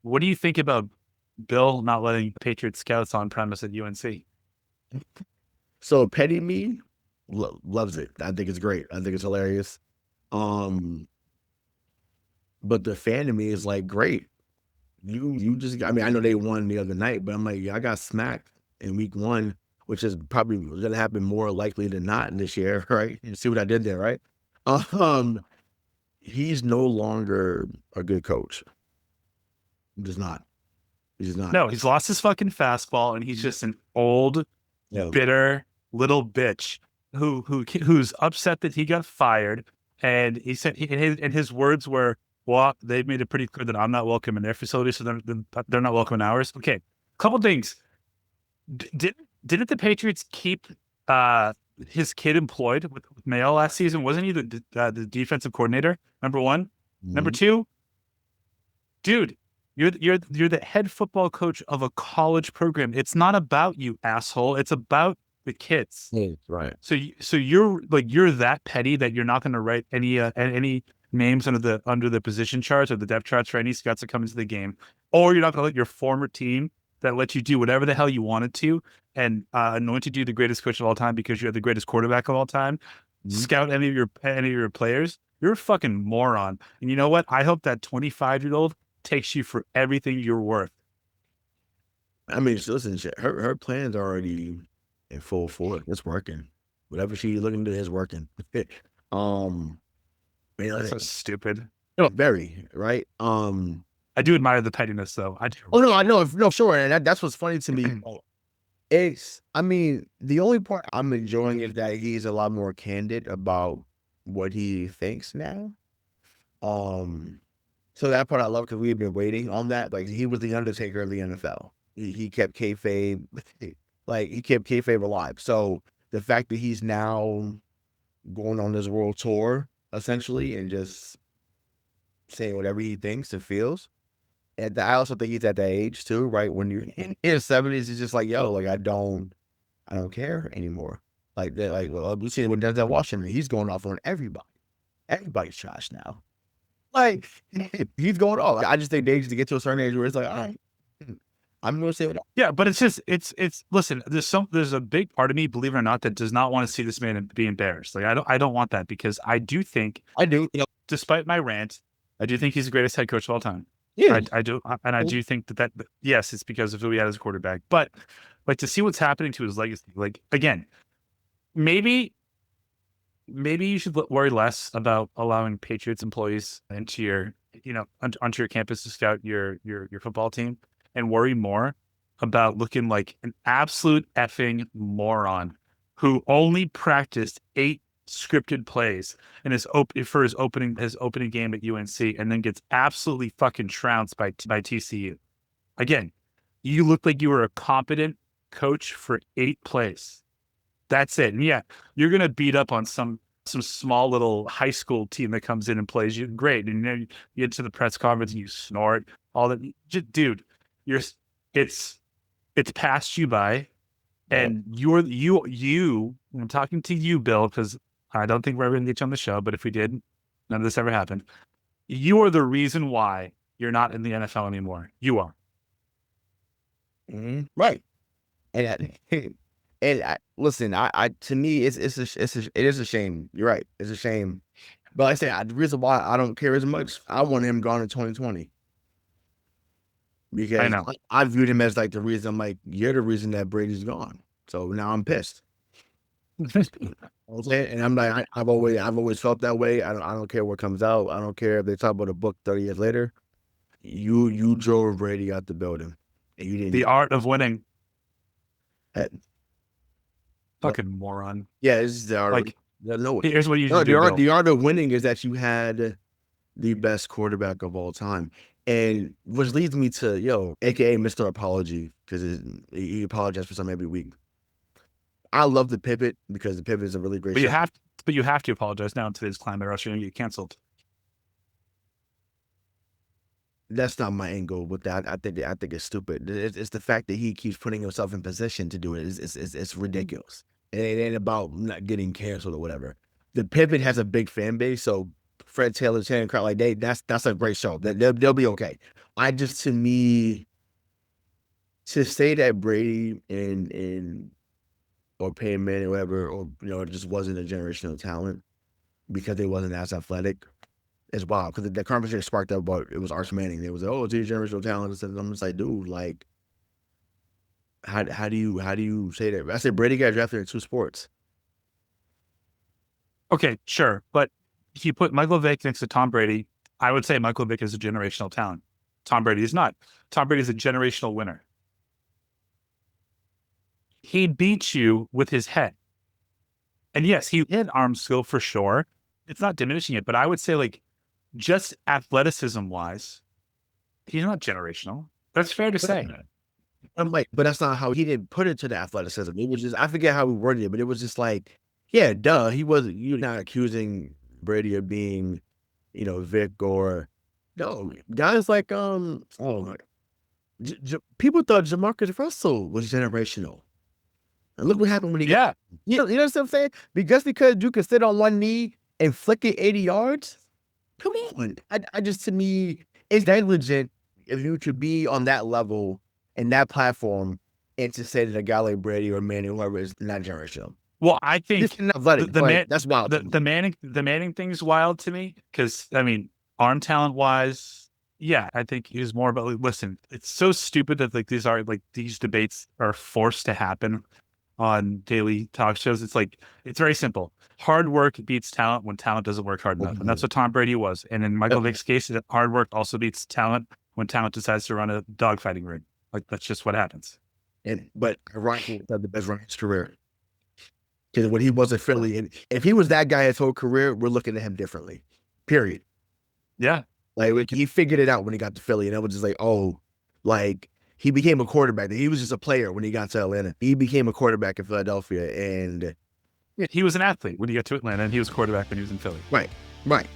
What do you think about Bill not letting Patriot scouts on premise at UNC? So petty me loves it. I think it's great. I think it's hilarious. Um, but the fan of me is like, great. You just I mean, I know they won the other night, but I'm like, I got smacked in week one, which is probably gonna happen more likely than not this year, right? You see what I did there, right? Um, he's no longer a good coach. He's not. He's not. No, he's lost his fucking fastball, and he's just an old, Yeah. bitter little bitch who's upset that he got fired. And he said, and his words were, "Well, they've made it pretty clear that I'm not welcome in their facility, so they're not welcome in ours." Okay, couple things. Didn't the Patriots keep uh his kid employed with Mayo last season? Wasn't he the defensive coordinator? Number one. Number Mhm. two, dude, you're the head football coach of a college program. It's not about you, asshole. It's about the kids. Yeah, right. So you're like you're that petty that you're not going to write any names under the position charts or the depth charts for any scouts that come into the game, or you're not going to let your former team that let you do whatever the hell you wanted to and anointed you the greatest coach of all time because you're the greatest quarterback of all time Mhm. scout any of your players. You're a fucking moron. And you know what? I hope that 25-year-old takes you for everything you're worth. I mean, listen, her plans are already in full force. It's working. Whatever she's looking to do is working. um, I mean, So stupid. very right. I do admire the pettiness, though. I do. Oh no, I know, no, sure, and that's what's funny to me. I mean, the only part I'm enjoying is that he's a lot more candid about what he thinks now. Um, so that part I love because we've been waiting on that. Like he was the Undertaker of the NFL. He kept kayfabe, like he kept kayfabe alive. So the fact that he's now going on this world tour essentially and just saying whatever he thinks and feels. And I also think he's at that age too, right? When you're in his 70s, it's just like, yo, like I don't care anymore. Like that, like well, we see it with Denzel Washington. He's going off on everybody. Everybody's trash now. Like he's going off. I just think they need to get to a certain age where it's like, all right, I'm gonna say what Yeah, but it's just it's listen, there's a big part of me, believe it or not, that does not want to see this man be embarrassed. Like I don't want that because I do think, I do. You know, despite my rant, I do think he's the greatest head coach of all time. yeah. I do, and I do think that yes, it's because of who he had as a quarterback. But like to see what's happening to his legacy, like again, maybe you should worry less about allowing Patriots employees into onto your campus to scout your football team, and worry more about looking like an absolute effing moron who only practiced 8 scripted plays in his opening game at UNC, and then gets absolutely fucking trounced by TCU. Again, you look like you were a competent coach for 8 plays. That's it. And yeah, you're gonna beat up on some small little high school team that comes in and plays you. Great. And you get to the press conference and you snort all that. Dude, you're it's it's passed you by, Yep. and I'm talking to you, Bill, because I don't think we're ever gonna get you on the show, but if we did, none of this ever happened. You are the reason why you're not in the NFL anymore. You are. Right. And and listen, I to me, it is a shame. You're right. It's a shame. But like I say, the reason why I don't care as much, I want him gone in 2020 I because know. I viewed him as like the reason. I'm like, you're the reason that Brady's gone. So now I'm pissed. Okay, and I'm like, I've always felt that way. I don't care what comes out. I don't care if they talk about a book 30 years later. You drove Brady out the building, and you The didn't. art of winning. uh, Well, Fucking moron. yeah, this is the art. Like, No, here's what you no, should do, Bill. the art of winning is that you had the best quarterback of all time. And which leads me to, AKA Mr. Apology, because he apologized for something every week. I love the pivot because the pivot is a really great But you shot. have but you have to apologize now in today's climate, or else you're gonna get canceled. That's not my angle with that. I think it's stupid. It's the fact that he keeps putting himself in position to do it. It's ridiculous. It ain't about not getting canceled or whatever. The pivot has a big fan base, so Fred Taylor, Shannon Crowd, like that's a great show. They'll be okay. to me, to say that Brady and or Peyton Manning or whatever, or it just wasn't a generational talent because they wasn't as athletic is wild. Because the conversation sparked up about it was Arch Manning. It was it's a generational talent. And I'm just like, dude, like, how do you say that? I said Brady got drafted in 2 sports. Okay, sure, but if you put Michael Vick next to Tom Brady, I would say Michael Vick is a generational talent. Tom Brady is not. Tom Brady is a generational winner. He beat you with his head. And yes, he had arm skill for sure. It's not diminishing it, but I would say, like, just athleticism wise, he's not generational. That's fair to say. I'm like, but that's not how he didn't put it to the athleticism. It was just, I forget how we worded it, but it was just like, yeah, duh. He wasn't, you're not accusing Brady of being, Vic or no guys like, people thought JaMarcus Russell was generational. And look what happened when he got, you know what I'm saying? Because you could sit on one knee and flick it 80 yards. Come on. I just, to me, it's negligent if you to be on that level and that platform and to say that a guy like Brady or Manning, whoever, is not generational. Well, I think that's wild. The Manning thing is wild to me because, I mean, arm talent wise, yeah, I think he was more about, like, listen, it's so stupid that these debates are forced to happen on daily talk shows. It's like, it's very simple. Hard work beats talent when talent doesn't work hard enough. And that's what Tom Brady was. And in Michael Vick's case, hard work also beats talent when talent decides to run a dogfighting ring. Like, that's just what happens. But Ryan had the best run in his career. Because when he was at Philly, and if he was that guy his whole career, we're looking at him differently. Period. Yeah. Like, he figured it out when he got to Philly, and it was just like, like, he became a quarterback. He was just a player when he got to Atlanta. He became a quarterback in Philadelphia, and he was an athlete when he got to Atlanta, and he was a quarterback when he was in Philly. Right.